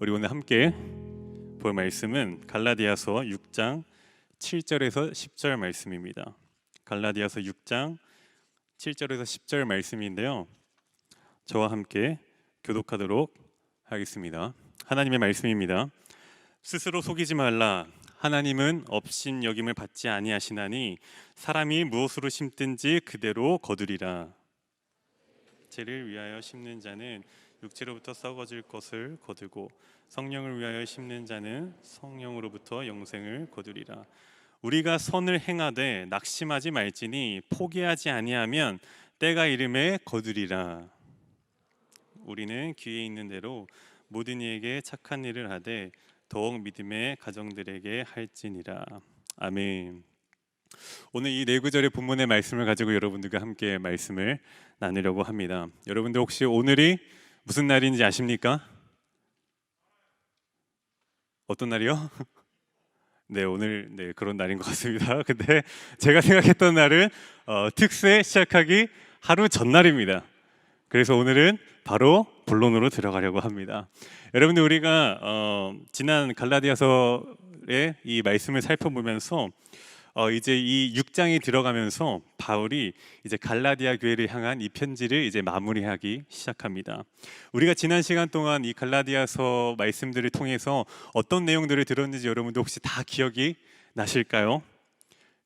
우리 오늘 함께 볼 말씀은 갈라디아서 6장 7절에서 10절 말씀입니다. 갈라디아서 6장 7절에서 10절 말씀인데요. 저와 함께 교독하도록 하겠습니다. 하나님의 말씀입니다. 스스로 속이지 말라. 하나님은 업신여김을 받지 아니하시나니 사람이 무엇으로 심든지 그대로 거두리라. 죄를 위하여 심는 자는 육체로부터 썩어질 것을 거두고 성령을 위하여 심는 자는 성령으로부터 영생을 거두리라. 우리가 선을 행하되 낙심하지 말지니 포기하지 아니하면 때가 이름에 거두리라. 우리는 귀에 있는 대로 모든 이에게 착한 일을 하되 더욱 믿음의 가정들에게 할지니라. 아멘. 오늘 이 네 구절의 본문의 말씀을 가지고 여러분들과 함께 말씀을 나누려고 합니다. 여러분들 혹시 오늘이 무슨 날인지 아십니까? 어떤 날이요? 네, 오늘 그런 날인 것 같습니다. 근데 제가 생각했던 날은 특세 시작하기 하루 전날입니다. 그래서 오늘은 바로 본론으로 들어가려고 합니다. 여러분들 우리가 지난 갈라디아서의 이 말씀을 살펴보면서 이제 이 6장이 들어가면서 바울이 이제 갈라디아 교회를 향한 이 편지를 이제 마무리하기 시작합니다. 우리가 지난 시간 동안 이 갈라디아서 말씀들을 통해서 어떤 내용들을 들었는지 여러분들 혹시 다 기억이 나실까요?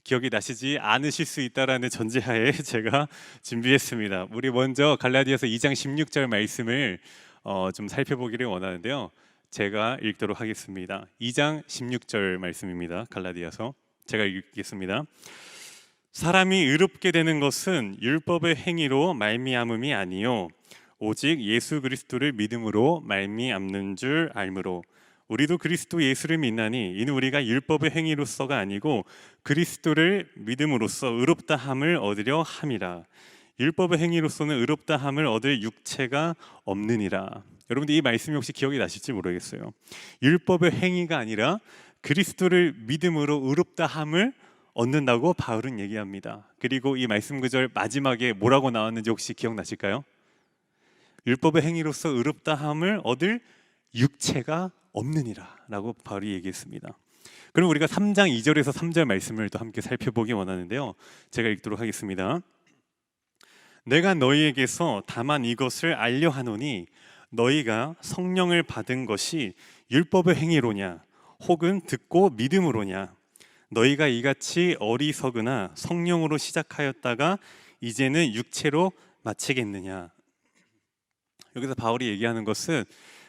기억이 나시지 않으실 수 있다라는 전제하에 제가 준비했습니다. 우리 먼저 갈라디아서 2장 16절 말씀을 좀 살펴보기를 원하는데요. 제가 읽도록 하겠습니다. 2장 16절 말씀입니다. 갈라디아서 제가 읽겠습니다. 사람이 의롭게 되는 것은 율법의 행위로 말미암음이 아니요 오직 예수 그리스도를 믿음으로 말미암는 줄 알므로 우리도 그리스도 예수를 믿나니 이는 우리가 율법의 행위로서가 아니고 그리스도를 믿음으로써 의롭다함을 얻으려 함이라. 율법의 행위로서는 의롭다함을 얻을 육체가 없느니라. 여러분들 이 말씀이 혹시 기억이 나실지 모르겠어요. 율법의 행위가 아니라 그리스도를 믿음으로 의롭다함을 얻는다고 바울은 얘기합니다. 그리고 이 말씀 구절 마지막에 뭐라고 나왔는지 혹시 기억나실까요? 율법의 행위로서 의롭다함을 얻을 육체가 없느니라 라고 바울이 얘기했습니다. 그럼 우리가 3장 2절에서 3절 말씀을 또 함께 살펴보기 원하는데요. 제가 읽도록 하겠습니다. 내가 너희에게서 다만 이것을 알려 하노니 너희가 성령을 받은 것이 율법의 행위로냐 혹은 듣고 믿음으로냐 너희가 이같이 어리석으나 성령으로 시작하였다가 이제는 육체로 마치겠느냐. 여기서 바울이 얘기하는 것은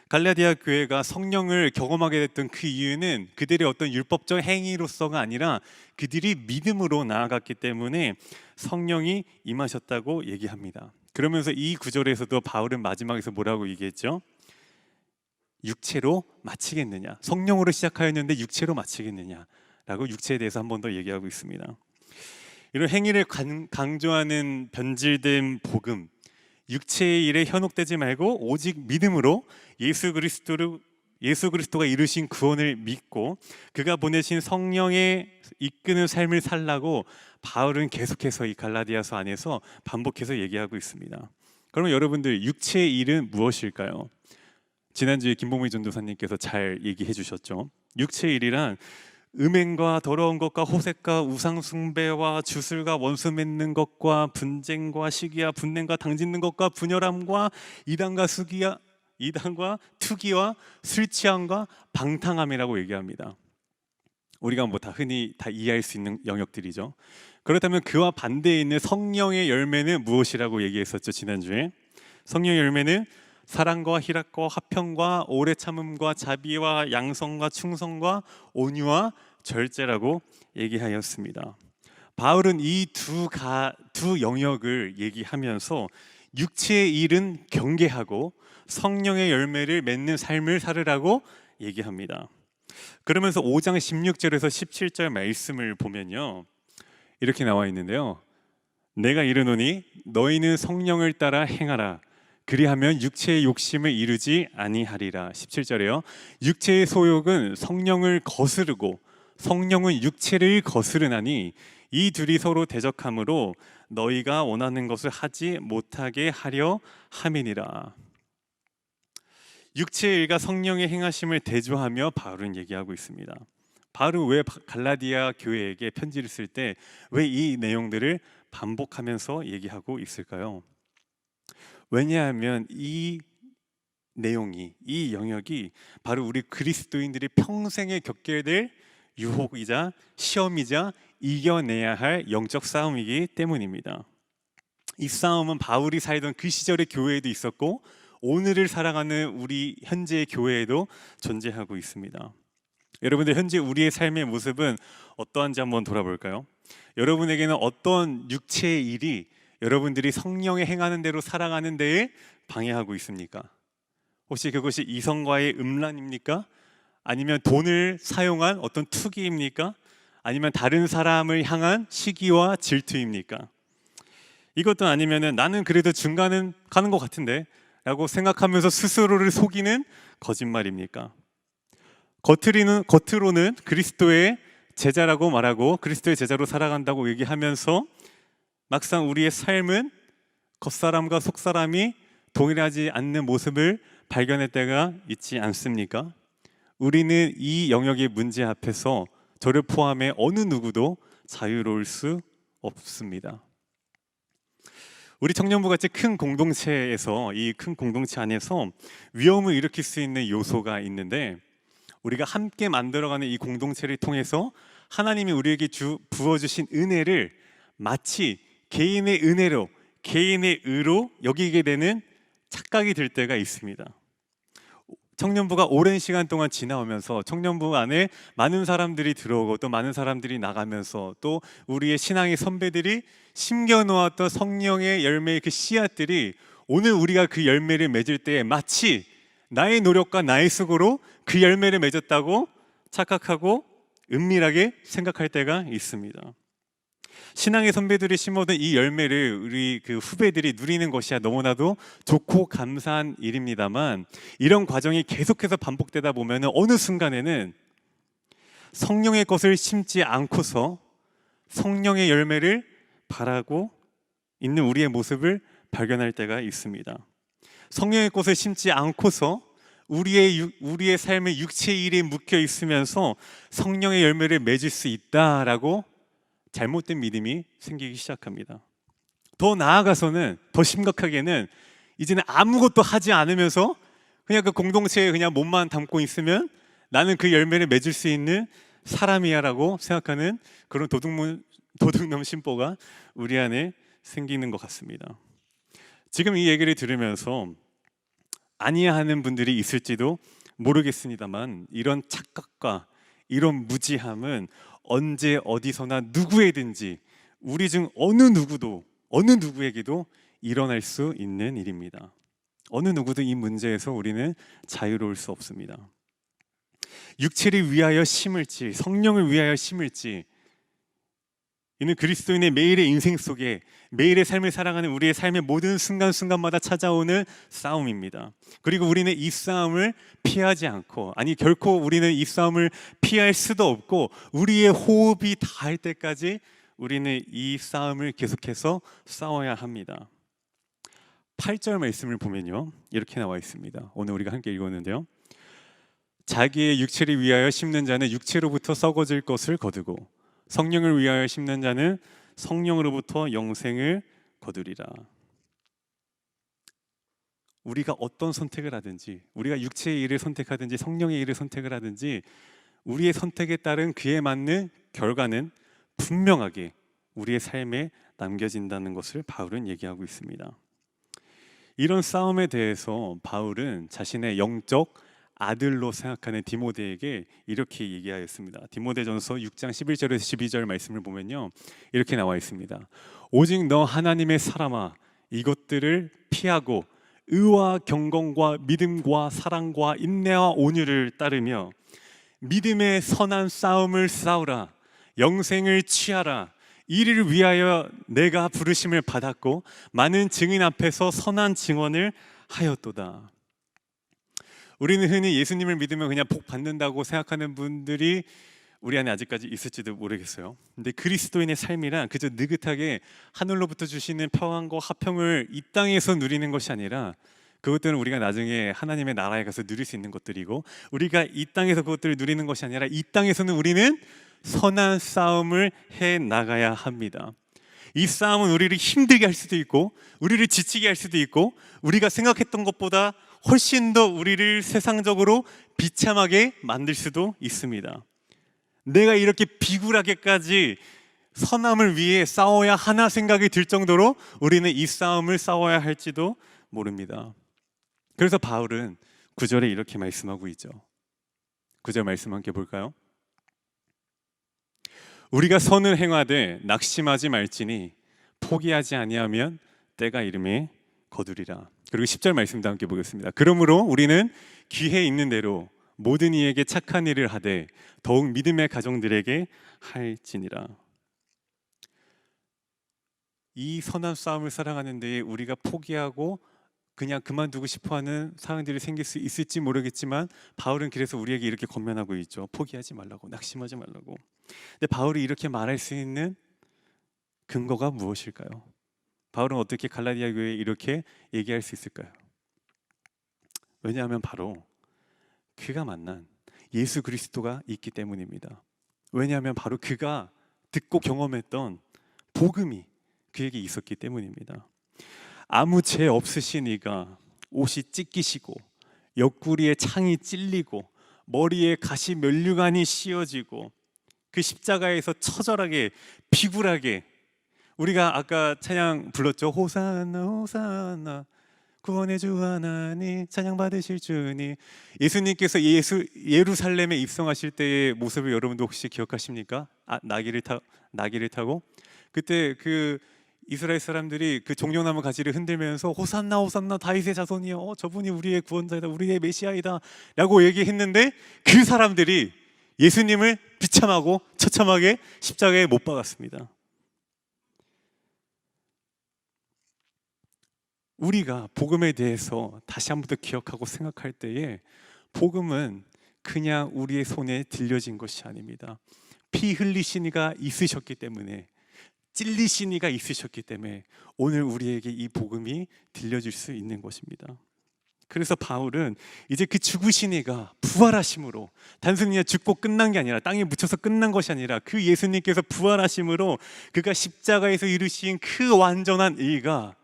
갈라디아 교회가 성령을 경험하게 됐던 그 이유는 그들의 어떤 율법적 행위로서가 아니라 그들이 믿음으로 나아갔기 때문에 성령이 임하셨다고 얘기합니다. 그러면서 이 구절에서도 바울은 마지막에서 뭐라고 얘기했죠? 육체로 마치겠느냐, 성령으로 시작하였는데 육체로 마치겠느냐 라고 육체에 대해서 한 번 더 얘기하고 있습니다. 이런 행위를 강조하는 변질된 복음, 육체의 일에 현혹되지 말고 오직 믿음으로 예수 그리스도가 이루신 구원을 믿고 그가 보내신 성령의 이끄는 삶을 살라고 바울은 계속해서 이 갈라디아서 안에서 반복해서 얘기하고 있습니다. 그러면 여러분들 육체의 일은 무엇일까요? 지난주에 김봉미 전도사님께서 잘 얘기해 주셨죠. 육체의 일이란 음행과 더러운 것과 호색과 우상 숭배와 주술과 원수 맺는 것과 분쟁과 시기와 분냄과 당짓는 것과 분열함과 이단과 투기와 술 취함과 방탕함이라고 얘기합니다. 우리가 뭐 다 흔히 다 이해할 수 있는 영역들이죠. 그렇다면 그와 반대에 있는 성령의 열매는 무엇이라고 얘기했었죠, 지난주에? 성령의 열매는 사랑과 희락과 화평과 오래 참음과 자비와 양성과 충성과 온유와 절제라고 얘기하였습니다. 바울은 이 두 영역을 얘기하면서 육체의 일은 경계하고 성령의 열매를 맺는 삶을 살으라고 얘기합니다. 그러면서 5장 16절에서 17절 말씀을 보면요, 이렇게 나와 있는데요. 내가 이르노니 너희는 성령을 따라 행하라. 그리하면 육체의 욕심을 이루지 아니하리라. 17절에요. 육체의 소욕은 성령을 거스르고 성령은 육체를 거스르나니 이 둘이 서로 대적하므로 너희가 원하는 것을 하지 못하게 하려 함이니라. 육체의 일과 성령의 행하심을 대조하며 바울은 얘기하고 있습니다. 바울은 왜 갈라디아 교회에게 편지를 쓸 때 왜 이 내용들을 반복하면서 얘기하고 있을까요? 왜냐하면 이 내용이, 이 영역이 바로 우리 그리스도인들이 평생에 겪게 될 유혹이자 시험이자 이겨내야 할 영적 싸움이기 때문입니다. 이 싸움은 바울이 살던 그 시절의 교회에도 있었고 오늘을 살아가는 우리 현재의 교회에도 존재하고 있습니다. 여러분들 현재 우리의 삶의 모습은 어떠한지 한번 돌아볼까요? 여러분에게는 어떤 육체의 일이 여러분들이 성령에 행하는 대로 살아가는 데에 방해하고 있습니까? 혹시 그것이 이성과의 음란입니까? 아니면 돈을 사용한 어떤 투기입니까? 아니면 다른 사람을 향한 시기와 질투입니까? 이것도 아니면은 나는 그래도 중간은 가는 것 같은데 라고 생각하면서 스스로를 속이는 거짓말입니까? 겉으로는 그리스도의 제자라고 말하고 그리스도의 제자로 살아간다고 얘기하면서 막상 우리의 삶은 겉사람과 속사람이 동일하지 않는 모습을 발견할 때가 있지 않습니까? 우리는 이 영역의 문제 앞에서 저를 포함해 어느 누구도 자유로울 수 없습니다. 우리 청년부 같이 큰 공동체에서 이 큰 공동체 안에서 위험을 일으킬 수 있는 요소가 있는데 우리가 함께 만들어가는 이 공동체를 통해서 하나님이 우리에게 부어주신 은혜를 마치 개인의 은혜로 개인의 의로 여기게 되는 착각이 들 때가 있습니다. 청년부가 오랜 시간 동안 지나오면서 청년부 안에 많은 사람들이 들어오고 또 많은 사람들이 나가면서 또 우리의 신앙의 선배들이 심겨놓았던 성령의 열매의 그 씨앗들이 오늘 우리가 그 열매를 맺을 때에 마치 나의 노력과 나의 수고로 그 열매를 맺었다고 착각하고 은밀하게 생각할 때가 있습니다. 신앙의 선배들이 심어둔 이 열매를 우리 그 후배들이 누리는 것이야 너무나도 좋고 감사한 일입니다만 이런 과정이 계속해서 반복되다 보면 어느 순간에는 성령의 것을 심지 않고서 성령의 열매를 바라고 있는 우리의 모습을 발견할 때가 있습니다. 성령의 것을 심지 않고서 우리의 삶의 육체의 일에 묶여 있으면서 성령의 열매를 맺을 수 있다라고 잘못된 믿음이 생기기 시작합니다. 더 나아가서는 더 심각하게는 이제는 아무것도 하지 않으면서 그냥 그 공동체에 그냥 몸만 담고 있으면 나는 그 열매를 맺을 수 있는 사람이야라고 생각하는 그런 도둑놈 심보가 우리 안에 생기는 것 같습니다. 지금 이 얘기를 들으면서 아니야 하는 분들이 있을지도 모르겠습니다만 이런 착각과 이런 무지함은 언제 어디서나 누구에든지 우리 중 어느 누구에게도 일어날 수 있는 일입니다. 어느 누구도 이 문제에서 우리는 자유로울 수 없습니다. 육체를 위하여 심을지 성령을 위하여 심을지 이는 그리스도인의 매일의 인생 속에 매일의 삶을 살아가는 우리의 삶의 모든 순간순간마다 찾아오는 싸움입니다. 그리고 우리는 이 싸움을 피하지 않고 결코 우리는 이 싸움을 피할 수도 없고 우리의 호흡이 닿을 때까지 우리는 이 싸움을 계속해서 싸워야 합니다. 8절 말씀을 보면요 이렇게 나와 있습니다. 오늘 우리가 함께 읽었는데요. 자기의 육체를 위하여 심는 자는 육체로부터 썩어질 것을 거두고 성령을 위하여 심는 자는 성령으로부터 영생을 거두리라. 우리가 어떤 선택을 하든지 우리가 육체의 일을 선택하든지 성령의 일을 선택을 하든지 우리의 선택에 따른 그에 맞는 결과는 분명하게 우리의 삶에 남겨진다는 것을 바울은 얘기하고 있습니다. 이런 싸움에 대해서 바울은 자신의 영적 아들로 생각하는 디모데에게 이렇게 얘기하였습니다. 디모데전서 6장 11절에서 12절 말씀을 보면요 이렇게 나와 있습니다. 오직 너 하나님의 사람아 이것들을 피하고 의와 경건과 믿음과 사랑과 인내와 온유를 따르며 믿음의 선한 싸움을 싸우라. 영생을 취하라. 이를 위하여 내가 부르심을 받았고 많은 증인 앞에서 선한 증언을 하였도다. 우리는 흔히 예수님을 믿으면 그냥 복 받는다고 생각하는 분들이 우리 안에 아직까지 있을지도 모르겠어요. 근데 그리스도인의 삶이란 그저 느긋하게 하늘로부터 주시는 평안과 화평을 이 땅에서 누리는 것이 아니라 그것들은 우리가 나중에 하나님의 나라에 가서 누릴 수 있는 것들이고, 우리가 이 땅에서 그것들을 누리는 것이 아니라 이 땅에서는 우리는 선한 싸움을 해 나가야 합니다. 이 싸움은 우리를 힘들게 할 수도 있고, 우리를 지치게 할 수도 있고, 우리가 생각했던 것보다 훨씬 더 우리를 세상적으로 비참하게 만들 수도 있습니다. 내가 이렇게 비굴하게까지 선함을 위해 싸워야 하나 생각이 들 정도로 우리는 이 싸움을 싸워야 할지도 모릅니다. 그래서 바울은 9절에 이렇게 말씀하고 있죠. 9절 말씀 함께 볼까요? 우리가 선을 행하되 낙심하지 말지니 포기하지 아니하면 때가 이름에 거두리라. 그리고 10절 말씀도 함께 보겠습니다. 그러므로 우리는 귀에 있는 대로 모든 이에게 착한 일을 하되 더욱 믿음의 가정들에게 할지니라. 이 선한 싸움을 살아가는 데에 우리가 포기하고 그냥 그만두고 싶어하는 상황들이 생길 수 있을지 모르겠지만, 바울은 그래서 우리에게 이렇게 권면하고 있죠. 포기하지 말라고, 낙심하지 말라고. 근데 바울이 이렇게 말할 수 있는 근거가 무엇일까요? 바울은 어떻게 갈라디아 교회에 이렇게 얘기할 수 있을까요? 왜냐하면 바로 그가 만난 예수 그리스도가 있기 때문입니다. 왜냐하면 바로 그가 듣고 경험했던 복음이 그에게 있었기 때문입니다. 아무 죄 없으신 이가 옷이 찢기시고 옆구리에 창이 찔리고 머리에 가시 면류관이 씌워지고 그 십자가에서 처절하게 비굴하게, 우리가 아까 찬양 불렀죠. 호산나 호산나 구원의 주 하나님 찬양 받으실 주님. 예수님께서 예루살렘에 입성하실 때의 모습을 여러분도 혹시 기억하십니까? 나귀를 타고 그때 그 이스라엘 사람들이 그 종려나무 가지를 흔들면서 호산나 호산나 다윗의 자손이여, 저분이 우리의 구원자이다, 우리의 메시아이다 라고 얘기했는데, 그 사람들이 예수님을 비참하고 처참하게 십자가에 못 박았습니다. 우리가 복음에 대해서 다시 한 번 더 기억하고 생각할 때에, 복음은 그냥 우리의 손에 들려진 것이 아닙니다. 피 흘리신 이가 있으셨기 때문에, 찔리신 이가 있으셨기 때문에 오늘 우리에게 이 복음이 들려질 수 있는 것입니다. 그래서 바울은 이제 그 죽으신 이가 부활하심으로, 단순히 죽고 끝난 게 아니라, 땅에 묻혀서 끝난 것이 아니라, 그 예수님께서 부활하심으로 그가 십자가에서 이루신 그 완전한 의가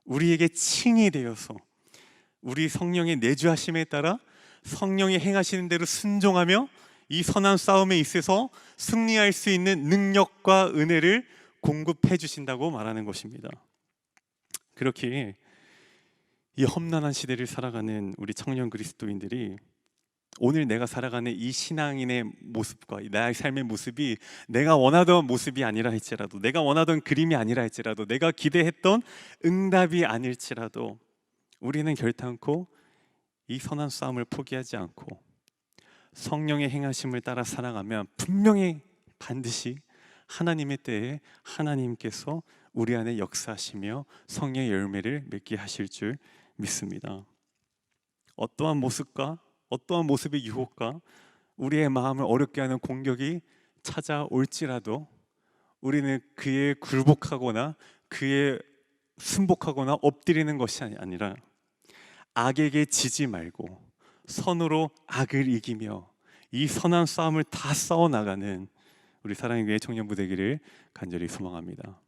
우리에게 칭이 되어서 우리 성령의 내주하심에 따라 성령이 행하시는 대로 순종하며 이 선한 싸움에 있어서 승리할 수 있는 능력과 은혜를 공급해 주신다고 말하는 것입니다. 그렇게 이 험난한 시대를 살아가는 우리 청년 그리스도인들이, 오늘 내가 살아가는 이 신앙인의 모습과 나의 삶의 모습이 내가 원하던 모습이 아니라 할지라도, 내가 원하던 그림이 아니라 할지라도, 내가 기대했던 응답이 아닐지라도, 우리는 결단코 이 선한 싸움을 포기하지 않고 성령의 행하심을 따라 살아가면 분명히 반드시 하나님의 때에 하나님께서 우리 안에 역사하시며 성령의 열매를 맺게 하실 줄 믿습니다. 어떠한 모습과 어떠한 모습의 유혹과 우리의 마음을 어렵게 하는 공격이 찾아올지라도 우리는 그에 굴복하거나 그에 순복하거나 엎드리는 것이 아니라 악에게 지지 말고 선으로 악을 이기며 이 선한 싸움을 다 싸워나가는 우리 사랑의 교회 청년부 되기를 간절히 소망합니다.